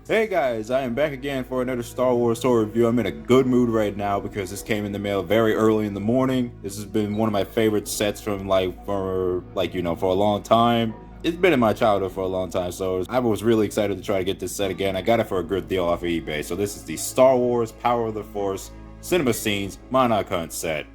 Hey guys, I am back again for another Star Wars toy review. I'm in a good mood right now because this came in the mail very early in the morning. This has been one of my favorite sets from for a long time. It's been in my childhood for a long time, so I was really excited to try to get this set again. I got it for a good deal off of eBay. So this is the Star Wars Power of the Force Cinema Scenes Mynock Hunt set.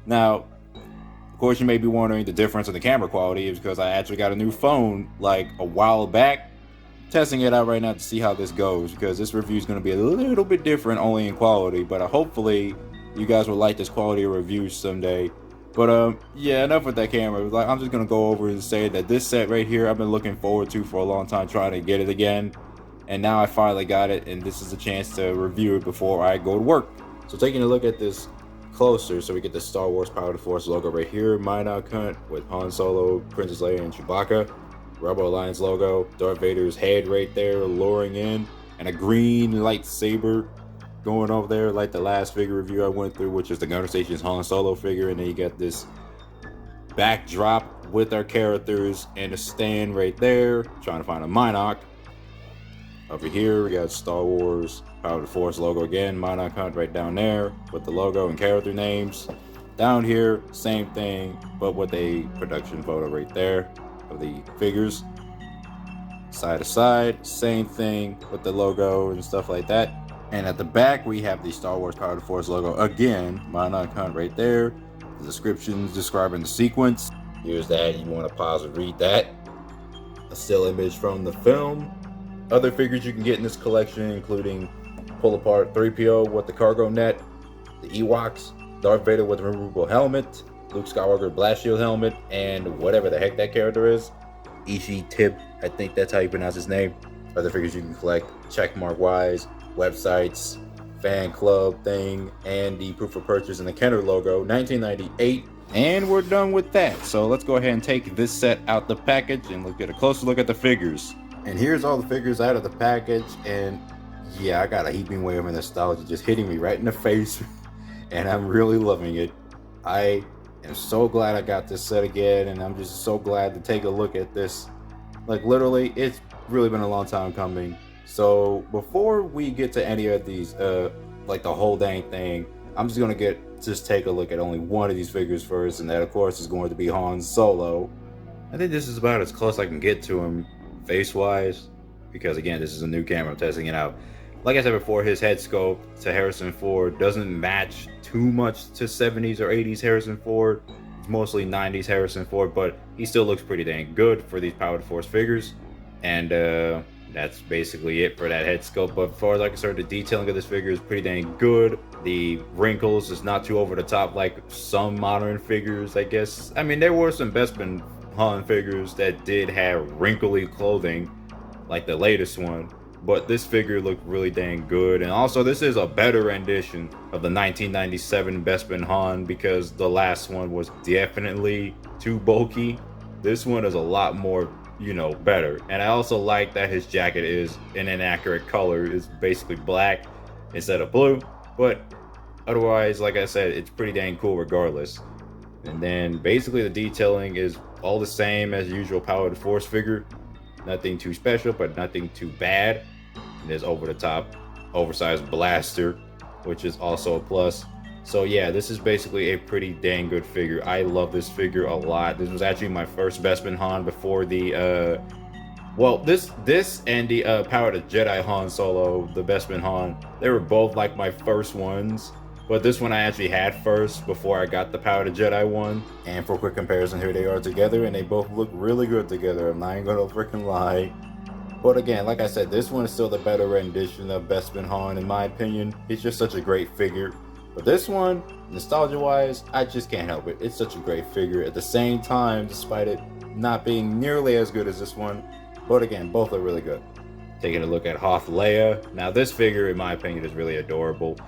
Now, of course, you may be wondering the difference in the camera quality is because I actually got a new phone like a while back. Testing it out right now to see how this goes, because this review is going to be a little bit different only in quality, but hopefully you guys will like this quality of review someday. But yeah, enough with that camera. I'm just going to go over and say that this set right here I've been looking forward to for a long time, trying to get it again, and now I finally got it, and this is a chance to review it before I go to work. So taking a look at this closer, so we get the Star Wars Power of the Force logo right here, Mynock Hunt with Han Solo, Princess Leia, and Chewbacca. Rebel Alliance logo, Darth Vader's head right there luring in, and a green lightsaber going over there like the last figure review I went through, which is the Gunner Station's Han Solo figure. And then you got this backdrop with our characters and a stand right there, trying to find a Mynock. Over here we got Star Wars Power of the Force logo again, Mynock Hunt right down there with the logo and character names. Down here, same thing, but with a production photo right there of the figures. Side to side, same thing with the logo and stuff like that. And at the back we have the Star Wars Power of the Force logo again, Mynock Hunt right there. The descriptions describing the sequence. Here's that, you want to pause and read that. A still image from the film. Other figures you can get in this collection including pull apart 3PO with the cargo net, the Ewoks, Darth Vader with a removable helmet, Luke Skywalker blast shield helmet, and whatever the heck that character is, Ishi Tip, I think that's how you pronounce his name. Other figures you can collect checkmark wise, websites, fan club thing, and the proof of purchase and the Kenner logo, 1998. And we're done with that. So let's go ahead and take this set out the package and look at a closer look at the figures. And here's all the figures out of the package, and yeah, I got a heaping wave of nostalgia just hitting me right in the face, and I'm really loving it. I am so glad I got this set again, and I'm just so glad to take a look at this. Like literally, it's really been a long time coming. So before we get to any of these, like the whole dang thing, I'm just gonna take a look at only one of these figures first, and that of course is going to be Han Solo. I think this is about as close I can get to him face-wise, because again, this is a new camera, I'm testing it out. Like I said before, his head sculpt to Harrison Ford doesn't match too much to 70s or 80s Harrison Ford. It's mostly 90s Harrison Ford, but he still looks pretty dang good for these Power of the Force figures. And that's basically it for that head sculpt. But as far as I can start, the detailing of this figure is pretty dang good. The wrinkles is not too over the top like some modern figures, I guess. I mean, there were some Bespin Han figures that did have wrinkly clothing, like the latest one. But this figure looked really dang good. And also, this is a better rendition of the 1997 Bespin Han, because the last one was definitely too bulky. This one is a lot more, better. And I also like that his jacket is in an accurate color. It's basically black instead of blue. But otherwise, like I said, it's pretty dang cool regardless. And then basically the detailing is all the same as the usual Power of the Force figure. Nothing too special, but nothing too bad. And there's over the top, oversized blaster, which is also a plus. So yeah, this is basically a pretty dang good figure. I love this figure a lot. This was actually my first Bespin Han before the this and the Power of the Jedi Han Solo, the Bespin Han. They were both like my first ones. But this one I actually had first before I got the Power of the Jedi one. And for a quick comparison, here they are together, and they both look really good together. I'm not even gonna freaking lie. But again, like I said, this one is still the better rendition of Bespin Han in my opinion. It's just such a great figure. But this one, nostalgia-wise, I just can't help it. It's such a great figure. At the same time, despite it not being nearly as good as this one. But again, both are really good. Taking a look at Hoth Leia. Now this figure, in my opinion, is really adorable.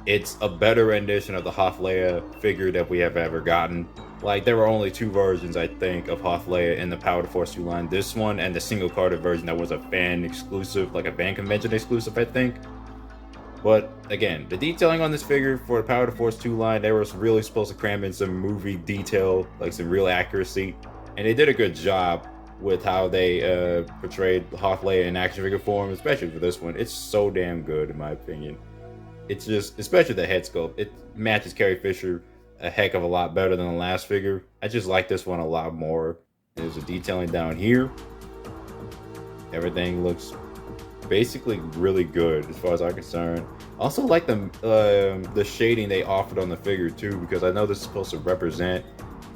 It's a better rendition of the Hoth Leia figure that we have ever gotten. Like, there were only two versions, I think, of Hoth Leia in the Power of the Force 2 line. This one and the single-carded version that was a fan exclusive, like a fan convention exclusive, I think. But again, the detailing on this figure for the Power of the Force 2 line, they were really supposed to cram in some movie detail, like some real accuracy. And they did a good job with how they portrayed Hoth Leia in action figure form, especially for this one. It's so damn good in my opinion. It's just, especially the head sculpt, it matches Carrie Fisher a heck of a lot better than the last figure. I just like this one a lot more. There's a detailing down here. Everything looks basically really good as far as I'm concerned. Also like the shading they offered on the figure too, because I know this is supposed to represent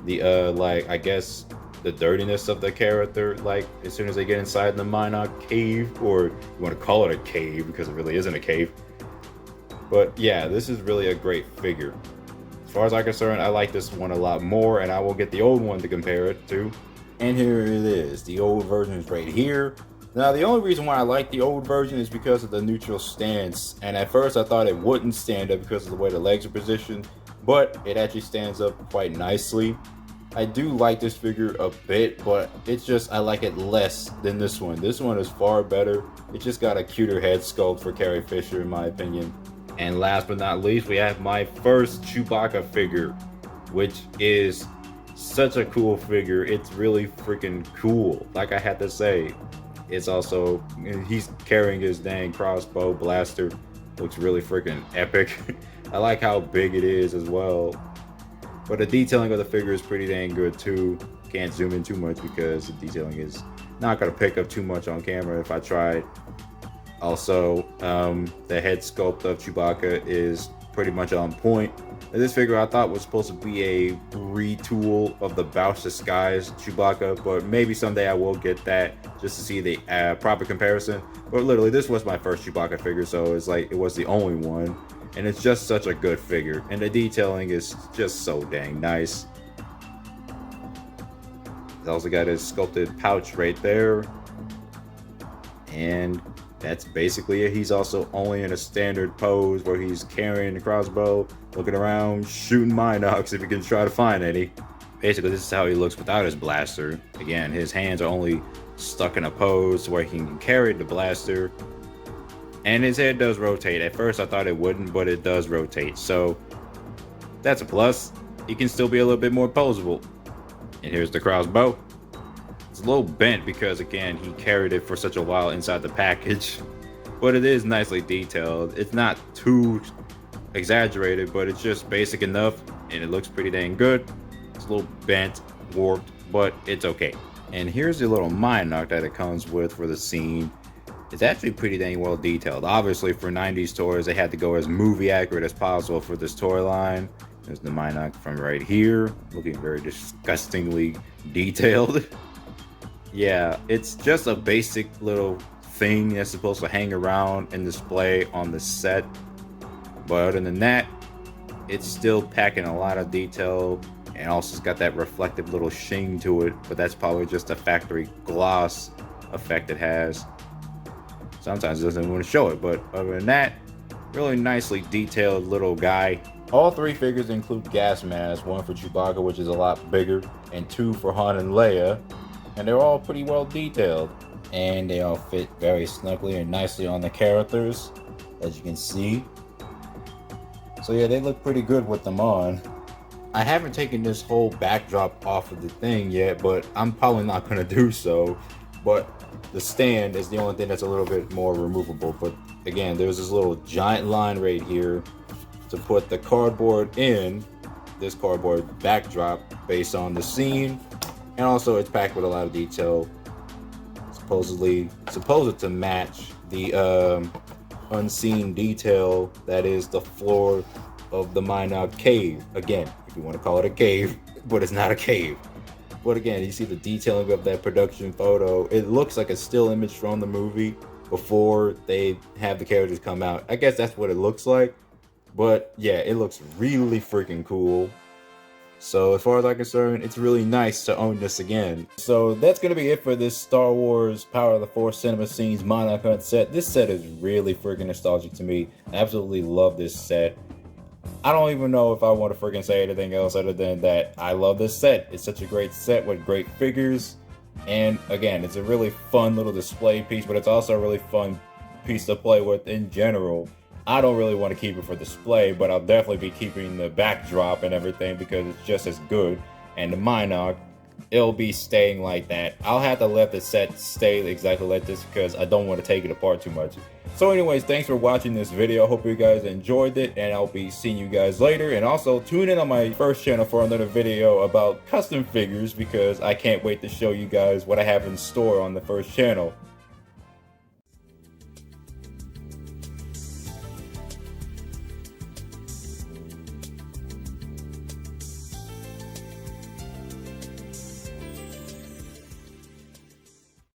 the like, I guess, the dirtiness of the character, like as soon as they get inside the Mynock cave, or you want to call it a cave because it really isn't a cave. But yeah, this is really a great figure. As far as I'm concerned, I like this one a lot more, and I will get the old one to compare it to. And here it is. The old version is right here. Now, the only reason why I like the old version is because of the neutral stance. And at first I thought it wouldn't stand up because of the way the legs are positioned, but it actually stands up quite nicely. I do like this figure a bit, but it's just, I like it less than this one. This one is far better. It just got a cuter head sculpt for Carrie Fisher, in my opinion. And last but not least, we have my first Chewbacca figure, which is such a cool figure. It's really freaking cool. Like I had to say, it's also, he's carrying his dang crossbow blaster. Looks really freaking epic. I like how big it is as well. But the detailing of the figure is pretty dang good too. Can't zoom in too much because the detailing is not going to pick up too much on camera if I tried. Also, the head sculpt of Chewbacca is pretty much on point. And this figure I thought was supposed to be a retool of the Bouch Disguise Chewbacca, but maybe someday I will get that just to see the proper comparison. But literally, this was my first Chewbacca figure, so it's like it was the only one. And it's just such a good figure, and the detailing is just so dang nice. He's also got his sculpted pouch right there. And that's basically it. He's also only in a standard pose where he's carrying the crossbow, looking around, shooting Mynocks if he can try to find any. Basically, this is how he looks without his blaster. Again, his hands are only stuck in a pose where he can carry the blaster. And his head does rotate. At first, I thought it wouldn't, but it does rotate. So that's a plus. He can still be a little bit more posable. And here's the crossbow. It's a little bent because, again, he carried it for such a while inside the package. But it is nicely detailed. It's not too exaggerated, but it's just basic enough. And it looks pretty dang good. It's a little bent, warped, but it's okay. And here's the little Mynock that it comes with for the scene. It's actually pretty dang well detailed. Obviously, for 90s toys, they had to go as movie accurate as possible for this toy line. There's the Mynock from right here, looking very disgustingly detailed. Yeah, it's just a basic little thing that's supposed to hang around and display on the set. But other than that, it's still packing a lot of detail, and also it's got that reflective little sheen to it, but that's probably just a factory gloss effect it has. Sometimes it doesn't want to show it, but other than that, really nicely detailed little guy. All three figures include gas masks, one for Chewbacca, which is a lot bigger, and two for Han and Leia, and they're all pretty well detailed. And they all fit very snugly and nicely on the characters, as you can see. So yeah, they look pretty good with them on. I haven't taken this whole backdrop off of the thing yet, but I'm probably not going to do so. But the stand is the only thing that's a little bit more removable. But again, there's this little giant line right here to put the cardboard in, this cardboard backdrop based on the scene. And also it's packed with a lot of detail, supposed to match the unseen detail that is the floor of the Mynock cave. Again, if you want to call it a cave, but it's not a cave. But again, you see the detailing of that production photo. It looks like a still image from the movie before they have the characters come out. I guess that's what it looks like. But yeah, it looks really freaking cool. So as far as I'm concerned, it's really nice to own this again. So that's going to be it for this Star Wars Power of the Force Cinema Scenes Mynock Hunt set. This set is really freaking nostalgic to me. I absolutely love this set. I don't even know if I want to freaking say anything else other than that I love this set. It's such a great set with great figures. And again, it's a really fun little display piece, but it's also a really fun piece to play with in general. I don't really want to keep it for display, but I'll definitely be keeping the backdrop and everything because it's just as good. And the Mynock, it'll be staying like that. I'll have to let the set stay exactly like this because I don't want to take it apart too much. So anyways, thanks for watching this video. I hope you guys enjoyed it, and I'll be seeing you guys later. And also tune in on my first channel for another video about custom figures, because I can't wait to show you guys what I have in store on the first channel.